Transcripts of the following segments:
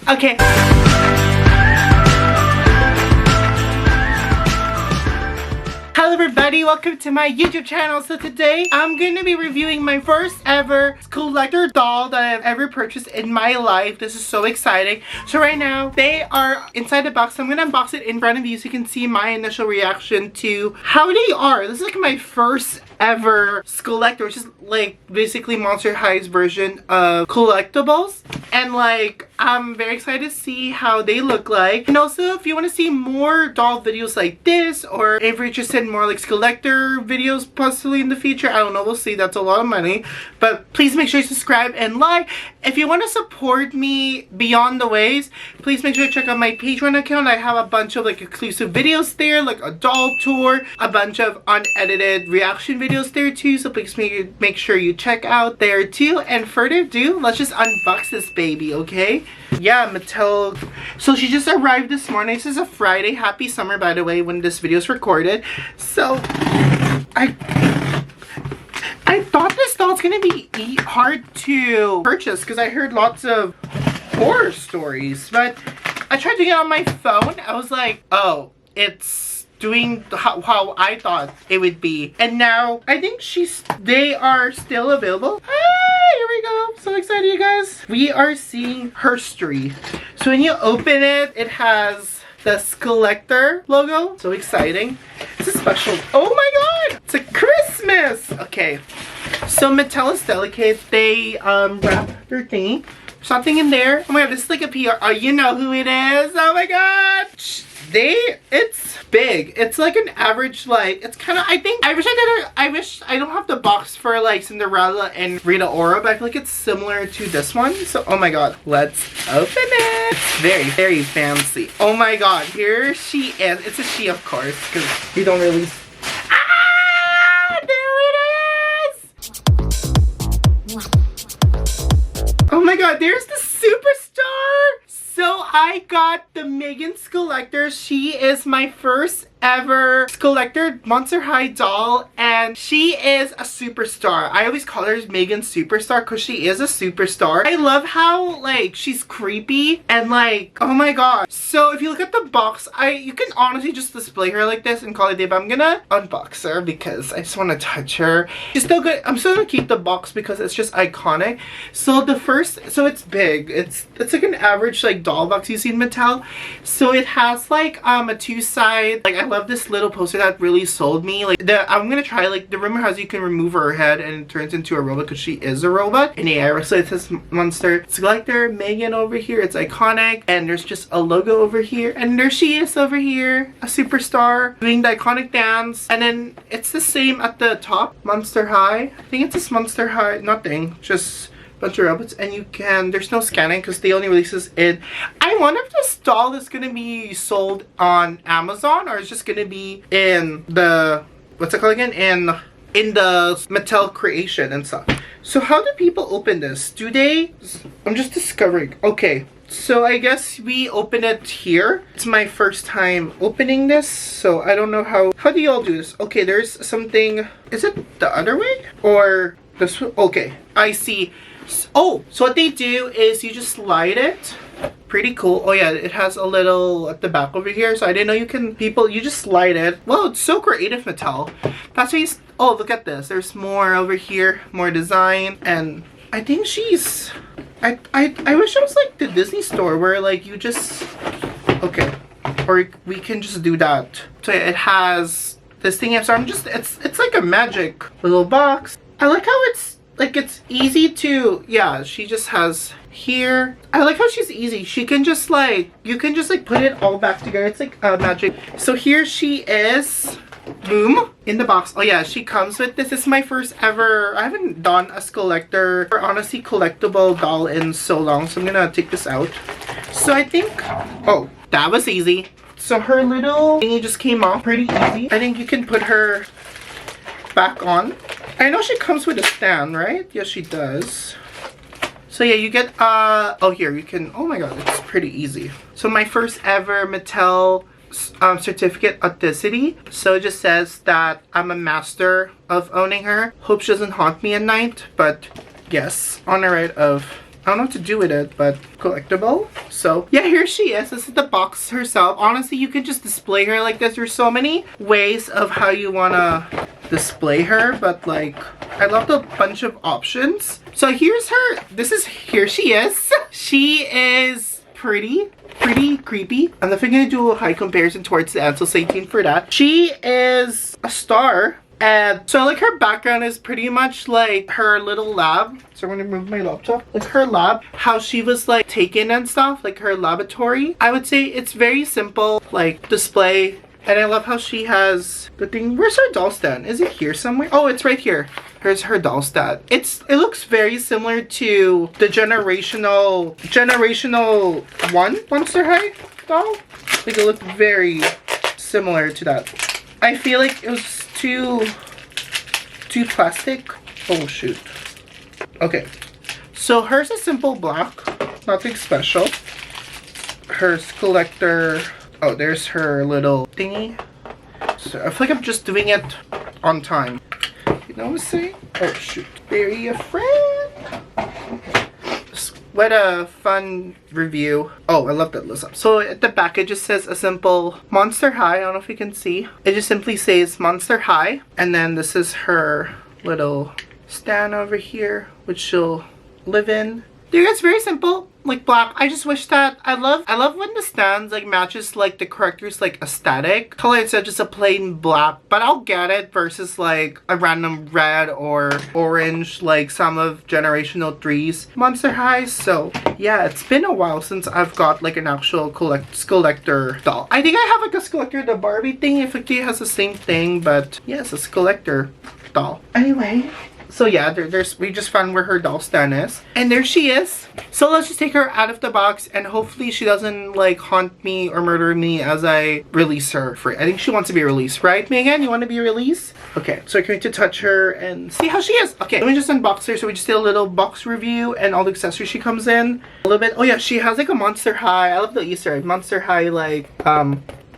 Okay. Hello everybody, welcome to my YouTube channel. So today I'm going to be reviewing my first ever Skullector doll that I've ever purchased in my life. This is so exciting. So right now they are inside the box. So I'm going to unbox it in front of you so you can see my initial reaction to how they are. This is like my first ever Skullector, which is like basically Monster High's version of collectibles. And like I'm very excited to see how they look like. And also if you want to see more doll videos like this, or if you're interested in more like Skullector videos possibly in the future, I don't know, we'll see. That's a lot of money, but please make sure you subscribe and like. If you want to support me beyond the ways, please make sure to check out my Patreon account. I have a bunch of like exclusive videos there, like a doll tour, a bunch of unedited reaction videos there too, so please make sure you check out there too. And further ado, let's just unbox this baby, okay? Yeah, Mattel. So she just arrived this morning. This is a Friday. Happy summer, by the way, when this video is recorded. So I thought this doll's gonna be hard to purchase because I heard lots of horror stories, but I tried doing it on my phone. I was like, oh, it's doing how I thought it would be. And now I think they are still available. Here we go. So excited, you guys. We are seeing Herstory. So when you open it, it has the Skullector logo. So exciting. It's a special. Oh my god! It's a Christmas! Okay. So Mattel is delicate. They wrap their thingy. Something in there. Oh my god, this is like a PR. Oh, you know who it is. Oh my god! It's big. It's like an average, like, it's kind of, I wish I don't have the box for like Cinderella and Rita Ora, but I feel like it's similar to this one. So, oh my god, let's open it. It's very, very fancy. Oh my god, here she is. It's a she, of course, because we don't really... Ah! There it is! Oh my god, there's the superstar! So I got the M3GAN Skullector. She is my first ever Skullector Monster High doll, and she is a superstar. I always call her M3GAN Superstar because she is a superstar. I love how like she's creepy and like, oh my god. So if you look at the box, you can honestly just display her like this and call it a day, but I'm gonna unbox her because I just want to touch her. She's still good. I'm still gonna keep the box because it's just iconic. So it's big. It's like an average like doll box you see in Mattel. So it has like a two-side, like, I love this little poster that really sold me. Like I'm gonna try, like, the rumor has you can remove her head and it turns into a robot because she is a robot in the air. So it says Monster Skullector M3GAN over here. It's iconic, and there's just a logo over here, and there she is over here, a superstar doing the iconic dance. And then it's the same at the top, Monster High. I think it's this Monster High, nothing, just bunch of robots. And there's no scanning because they only release this in, I wonder if this doll is gonna be sold on Amazon or it's just gonna be in the, what's it called again, in the Mattel creation and stuff. So how do people open this? I'm just discovering. Okay, so I guess we open it here. It's my first time opening this, so I don't know how do y'all do this? Okay, there's something, is it the other way or this one? Okay, I see. Oh, so what they do is you just slide it. Pretty cool. Oh yeah, it has a little at the back over here. So I didn't know you just slide it. Wow, it's so creative, Mattel. That's why oh, look at this. There's more over here, more design. And I think I wish it was like the Disney store where like you just, okay. Or we can just do that. So yeah, it has this thing. So it's like a magic little box. I like how it's easy to, yeah, she just has here. I like how she's easy. She can just like, you can just like put it all back together. It's like magic. So here she is, boom, in the box. Oh yeah, she comes with this. This is my first ever, I haven't done a Skullector or honestly collectible doll in so long. So I'm gonna take this out. So I think, oh, that was easy. So her little thingy just came off pretty easy. I think you can put her back on. I know she comes with a stand, right? Yes, she does. So yeah, you get, oh here, you can, oh my god, it's pretty easy. So my first ever Mattel certificate authenticity. So it just says that I'm a master of owning her. Hope she doesn't haunt me at night, but yes, honor right of I don't know what to do with it, but collectible. So yeah, here she is. This is the box herself. Honestly, you can just display her like this. There's so many ways of how you wanna display her, but like I love the bunch of options. So here's her. Here she is. She is pretty creepy. I'm definitely gonna do a high comparison towards the end, so stay tuned for that. She is a star. And so like her background is pretty much like her little lab. So I'm gonna move my laptop. Like her lab, how she was like taken and stuff, like her laboratory. I would say it's very simple, like display. And I love how she has the thing. Where's her doll stand? Is it here somewhere? Oh, it's right here. Here's her doll stand. It looks very similar to the generational 1 Monster High doll. Like it looked very similar to that. I feel like it was too plastic. Oh shoot. Okay, so hers is simple black, nothing special. Her Skullector. Oh, there's her little thingy. So I feel like I'm just doing it on time. You know what I'm saying? Oh shoot. Bury a friend. What a fun review. Oh, I love that list up. So at the back it just says a simple Monster High. I don't know if you can see. It just simply says Monster High. And then this is her little stand over here, which she'll live in. There, it's very simple, like black. I just wish that I love when the stands like matches like the character's like aesthetic color instead of just a plain black, but I'll get it versus like a random red or orange like some of Generational 3's Monster High. So yeah, it's been a while since I've got like an actual Skullector doll. I think I have like a Skullector the Barbie thing. If it has the same thing, but yes, a Skullector doll. Anyway. So yeah, we just found where her doll stand is. And there she is. So let's just take her out of the box and hopefully she doesn't like haunt me or murder me as I release her free. I think she wants to be released, right? M3GAN, you want to be released? Okay, so I'm going to touch her and see how she is. Okay, let me just unbox her. So we just did a little box review and all the accessories she comes in. A little bit. Oh yeah, she has like a Monster High. I love the Easter egg. Monster High like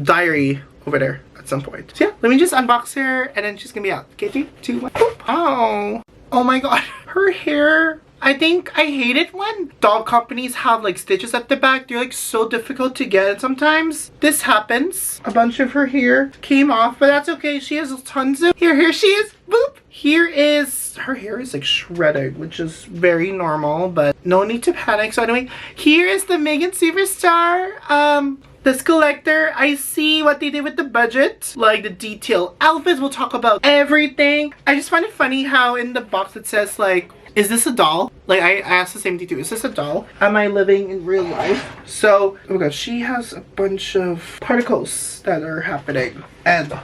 diary over there. Some point. So yeah, let me just unbox her and then she's gonna be out. Okay, 3, 2, 1. Oh, oh my god. Her hair. I think I hate it when doll companies have like stitches at the back. They're like so difficult to get, and sometimes this happens. A bunch of her hair came off, but that's okay. She has tons of here she is. Boop. Here is her hair is like shredded, which is very normal, but no need to panic. So anyway, here is the M3GAN Superstar. The Skullector. I see what they did with the budget, like the detailed outfits. We'll talk about everything. I just find it funny how in the box it says like, is this a doll? Like I asked the same thing too. Is this a doll? Am I living in real life? So, oh my god, she has a bunch of particles that are happening. And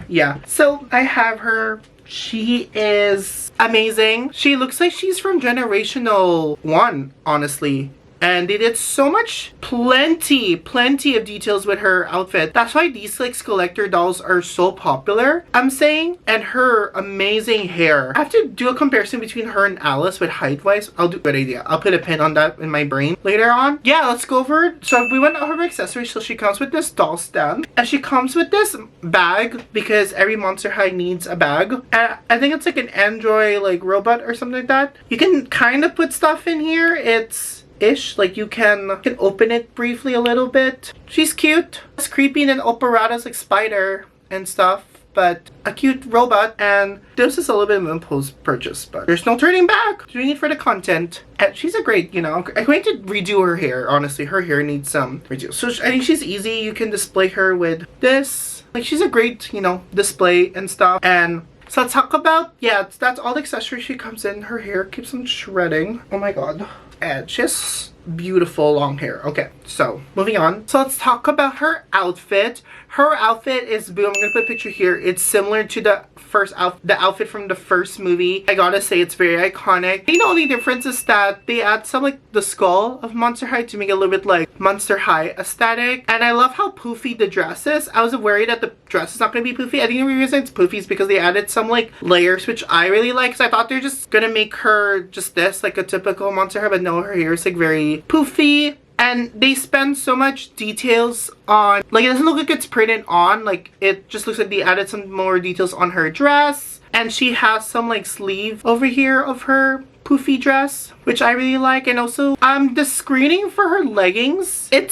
yeah, so I have her. She is amazing. She looks like she's from Generational 1, honestly. And they did so much, plenty of details with her outfit. That's why these like Skullector dolls are so popular, I'm saying. And her amazing hair. I have to do a comparison between her and Alice with height-wise. I'll do a good idea. I'll put a pin on that in my brain later on. Yeah, let's go over it. So we went over her accessories. So she comes with this doll stand. And she comes with this bag because every Monster High needs a bag. And I think it's like an Android like robot or something like that. You can kind of put stuff in here. It's ish, like you can open it briefly a little bit. She's cute. It's creepy and operata's like spider and stuff, but a cute robot. And this is a little bit of an impulse purchase, but there's no turning back. Doing it for the content. And she's a great, you know, I'm going to redo her hair. Honestly, her hair needs some redo. So I think she's easy. You can display her with this. Like she's a great, you know, display and stuff. And so let's talk about, yeah, that's all the accessories she comes in. Her hair keeps on shredding. Oh my god. And she has beautiful long hair. Okay, so moving on. So let's talk about her outfit. Her outfit is, boom, I'm gonna put a picture here. It's similar to the outfit from the first movie. I gotta say it's very iconic. The only difference is that they add some like the skull of Monster High to make it a little bit like Monster High aesthetic. And I love how poofy the dress is. I was worried that the dress is not gonna be poofy. I think the reason it's poofy is because they added some like layers, which I really like, because I thought they're just gonna make her just this like a typical Monster High, but no, her hair is like very poofy. And they spend so much details on, like, it doesn't look like it's printed on, like it just looks like they added some more details on her dress. And she has some like sleeve over here of her poofy dress, which I really like. And also the screening for her leggings, it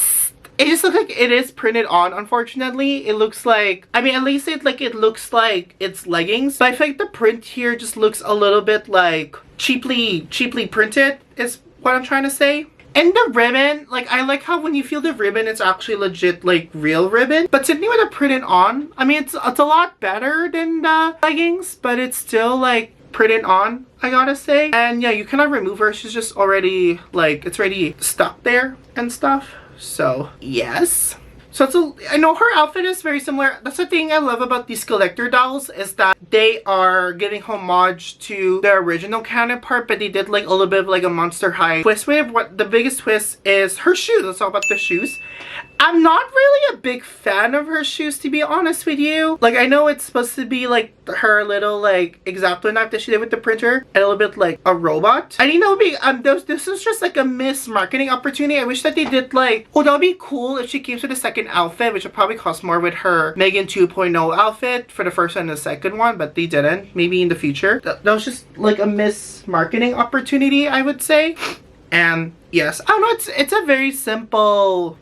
just looks like it is printed on. Unfortunately, it looks like, I mean, at least it looks like it's leggings, but I feel like the print here just looks a little bit like cheaply printed is what I'm trying to say. And the ribbon, like, I like how when you feel the ribbon, it's actually legit, like, real ribbon. But sitting with it printed on, I mean, it's a lot better than the leggings, but it's still, like, printed on, I gotta say. And yeah, you cannot remove her. She's just already, like, it's already stuck there and stuff. So, yes. So I know her outfit is very similar. That's the thing I love about these Skullector dolls, is that they are getting homage to the original counterpart, but they did like a little bit of like a Monster High twist with it. What the biggest twist is her shoes. Let's talk about the shoes. I'm not really a big fan of her shoes, to be honest with you. Like, I know it's supposed to be like her little like X-Acto knife that she did with the printer, and a little bit like a robot. I think that would be this is just like a missed marketing opportunity. I wish that they did like, oh, that would be cool if she came to the second outfit, which would probably cost more with her M3GAN 2.0 outfit for the first and the second one, but they didn't. Maybe in the future. That was just like a missed marketing opportunity, I would say. And yes, I don't know, it's a very simple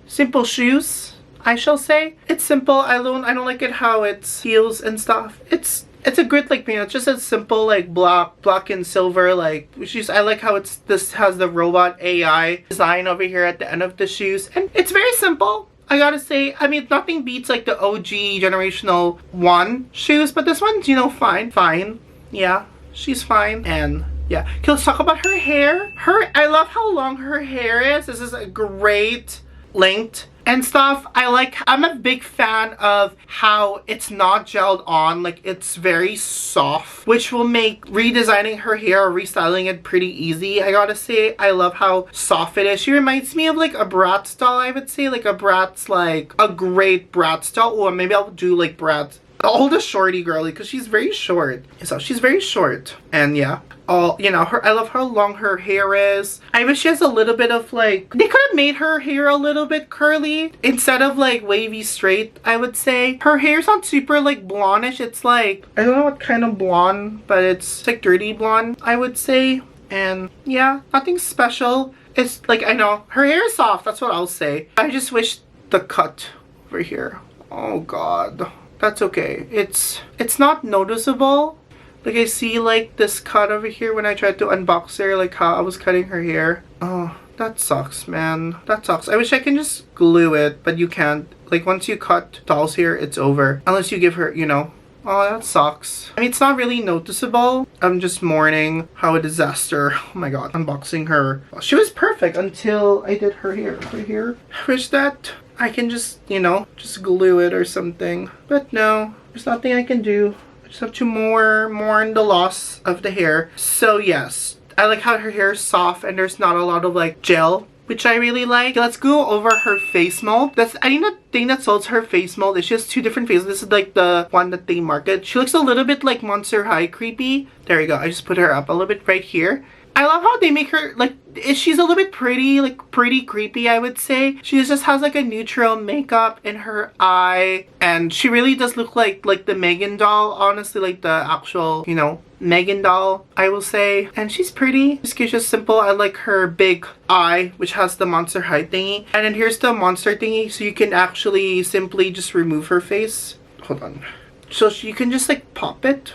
shoes, I shall say. It's simple. I don't like it how it heels and stuff. It's a good, like, you know, it's just a simple like black and silver, like, shoes. I like how this has the robot AI design over here at the end of the shoes, and it's very simple, I gotta say. I mean, nothing beats like the OG generational 1 shoes, but this one's, you know, fine. Yeah, she's fine. And yeah, okay, let's talk about her hair. I love how long her hair is. This is a great length and stuff. I'm a big fan of how it's not gelled on, like it's very soft, which will make redesigning her hair or restyling it pretty easy, I gotta say. I love how soft it is. She reminds me of like a Bratz doll, I would say. Like a Bratz, like a great Bratz doll, or maybe I'll do like Bratz. I'll hold a shorty girly because she's very short. So she's very short. And yeah, you know, I love how long her hair is. I wish she has a little bit of like, they could have made her hair a little bit curly instead of like wavy straight, I would say. Her hair's not super like blondish. It's like, I don't know what kind of blonde, but it's like dirty blonde, I would say. And yeah, nothing special. It's like, I know her hair is soft, that's what I'll say. I just wish the cut over here, oh god. That's okay. It's not noticeable. Like, I see like this cut over here when I tried to unbox her, like how I was cutting her hair. Oh, that sucks, man. That sucks. I wish I can just glue it, but you can't. Like, once you cut doll's hair, it's over. Unless you give her, you know. Oh, that sucks. I mean, it's not really noticeable. I'm just mourning how a disaster. Oh my god, unboxing her. She was perfect until I did her hair. Her hair. I wish that I can just, you know, just glue it or something. But no, there's nothing I can do. I just have to mourn the loss of the hair. So yes, I like how her hair is soft and there's not a lot of like gel, which I really like. Let's go over her face mold. I think the thing that sells her face mold is she has 2 different faces. This is like the one that they market. She looks a little bit like Monster High creepy. There you go. I just put her up a little bit right here. I love how they make her, like, she's a little bit pretty, like, pretty creepy, I would say. She just has, like, a neutral makeup in her eye. And she really does look like the M3GAN doll, honestly, like the actual, you know, M3GAN doll, I will say. And she's pretty. She's just simple. I like her big eye, which has the Monster High thingy. And then here's the monster thingy, so you can actually simply just remove her face. Hold on. So you can just, like, pop it.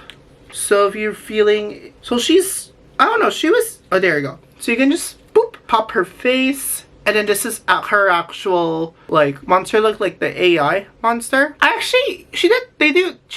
So if you're feeling... So she's... I don't know, she was, oh, there you go. So you can just, boop, pop her face. And then this is her actual, like, monster look, like the AI monster. Actually, she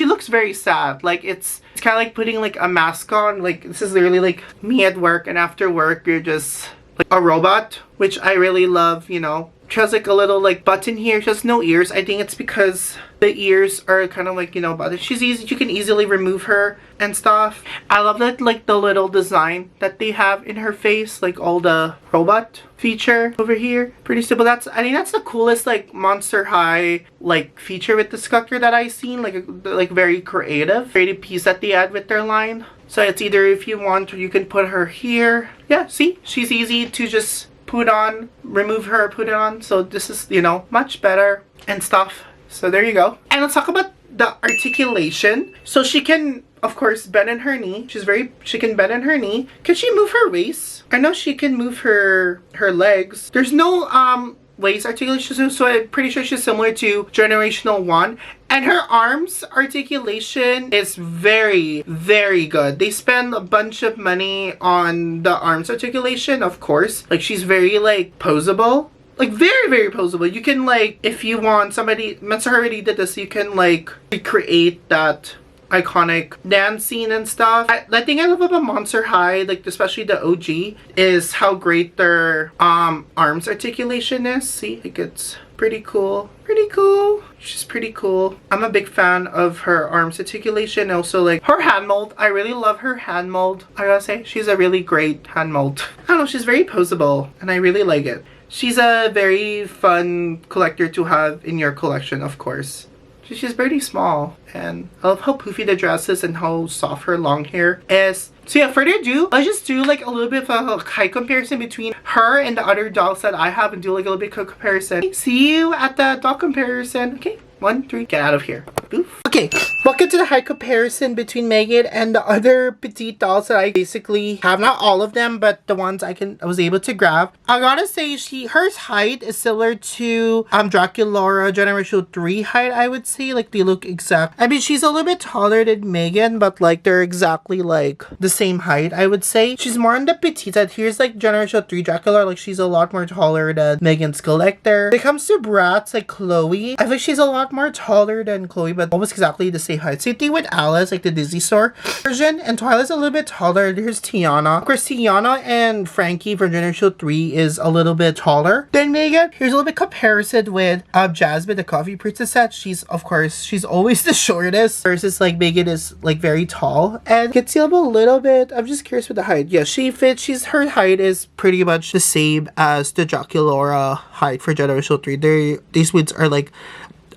looks very sad. Like, it's kind of like putting, like, a mask on. Like, this is literally, like, me at work, and after work, you're just, like, a robot. Which I really love, you know. She has, like, a little, like, button here. She has no ears. I think it's because the ears are kind of, like, you know, button. You can easily remove her and stuff. I love that, like, the little design that they have in her face. Like, all the robot feature over here. Pretty simple. I think that's the coolest, like, Monster High, like, feature with the Skullector that I've seen. Like, very creative piece that they add with their line. So it's either if you want, you can put her here. Yeah, see? She's easy to just put on, remove her, put it on. So this is, you know, much better and stuff. So there you go. And let's talk about the articulation. So she can, of course, bend in her knee. She can bend in her knee. Can she move her waist? I know she can move her legs. There's no waist articulation, so I'm pretty sure she's similar to Generational 1. And her arms articulation is very, very good. They spend a bunch of money on the arms articulation, of course. Like, she's very, like, posable. Like, very, very posable. You can, like, if you want somebody, Mensa already did this, you can, like, recreate that iconic dance scene and stuff. The thing I love about Monster High, like, especially the OG, is how great their arms articulation is. See, like, it's pretty cool. Pretty cool. She's pretty cool. I'm a big fan of her arms articulation. Also, like, her hand mold. I really love her hand mold. I gotta say, she's a really great hand mold. I don't know, she's very posable, and I really like it. She's a very fun collector to have in your collection, of course. She's pretty small, and I love how poofy the dress is and how soft her long hair is. So yeah, further ado, let's just do like a little bit of a height comparison between her and the other dolls that I have and do like a little bit of comparison. Okay, see you at the doll comparison. Okay, 1, 3, get out of here. Oof. Okay, welcome to the height comparison between M3GAN and the other petite dolls that I basically have. Not all of them, but the ones I was able to grab. I gotta say, her height is similar to Draculaura Generation 3 height, I would say. Like, they look exact. I mean, she's a little bit taller than M3GAN, but like they're exactly like the same height, I would say. She's more on the petite side. Here's like Generation 3 Draculaura, like she's a lot more taller than M3GAN's Skullector. When it comes to brats like Chloe, I think she's a lot more taller than Chloe, but almost exactly the same height. Same thing with Alice, like the Disney Store version, and Twilight's a little bit taller. Here's Tiana. Of course, Tiana and Frankie from Generation 3 is a little bit taller than M3GAN. Here's a little bit comparison with Jasmine, the Coffee Princess set. She's, of course, she's always the shortest, versus like M3GAN is like very tall. And you can see a little bit, I'm just curious with the height. Yeah, her height is pretty much the same as the Draculaura height for Generation 3. These ones are like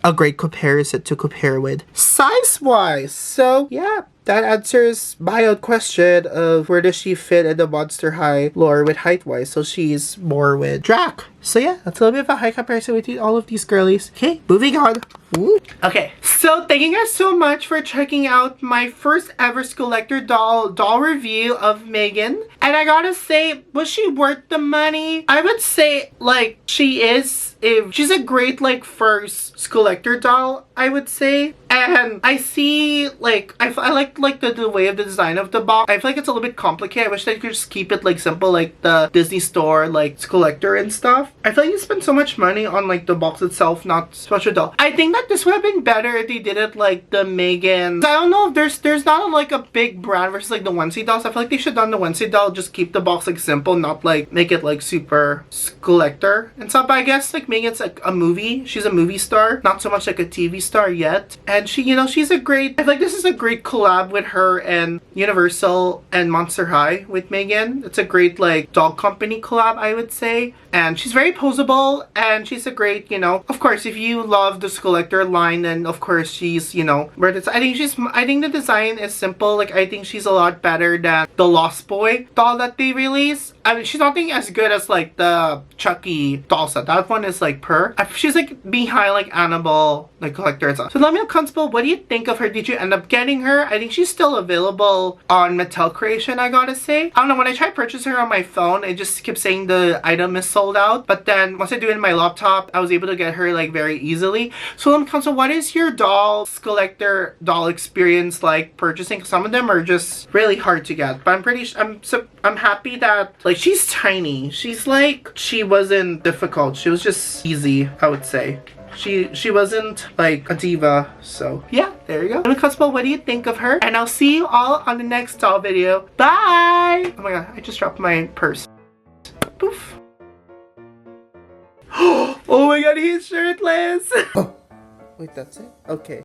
a great comparison to compare with size-wise. So yeah, that answers my own question of where does she fit in the Monster High lore with height-wise. So she's more with Drac. So yeah, that's a little bit of a high comparison with all of these girlies. Okay, moving on. Woo. Okay, so thank you guys so much for checking out my first ever Skullector doll review of M3GAN. And I gotta say, was she worth the money? I would say, like, she is. She's a great, like, first Skullector doll, I would say. And I see, like, I like the way of the design of the box. I feel like it's a little bit complicated. I wish they could just keep it, like, simple, like the Disney Store, like, Skullector and stuff. I feel like you spend so much money on, like, the box itself, not special doll. I think that this would have been better if they did it like the M3GAN. I don't know if there's not like a big brand versus like the onesie dolls. I feel like they should have done the onesie doll, just keep the box like simple, not like make it like super Skullector and stuff. But I guess like M3GAN's like a movie. She's a movie star, not so much like a TV star yet. And she, you know, she's a great, I feel like this is a great collab with her and Universal and Monster High with M3GAN. It's a great like doll company collab, I would say. And she's very posable, and she's a great, you know, of course, if you love the Skullector line, then of course she's, you know, I think the design is simple. Like, I think she's a lot better than the Lost Boy doll that they released. I mean, she's nothing as good as like the Chucky doll set. That one is like she's like behind like Annabelle, like Collector and stuff. So let me know, Constable, what do you think of her? Did you end up getting her? I think she's still available on Mattel Creation, I gotta say. I don't know, when I tried purchasing her on my phone, it just kept saying the item is sold out. But then once I do it in my laptop, I was able to get her like very easily. So let me, Constable, what is your Skullector doll experience like purchasing? Some of them are just really hard to get, but I'm happy that like she's tiny. She wasn't difficult. She was just easy, I would say. She wasn't like a diva. So yeah, there you go. Constable, what do you think of her? And I'll see you all on the next doll video. Bye! Oh my god, I just dropped my purse. Poof. Oh my god, he's shirtless! Oh, wait, that's it? Okay.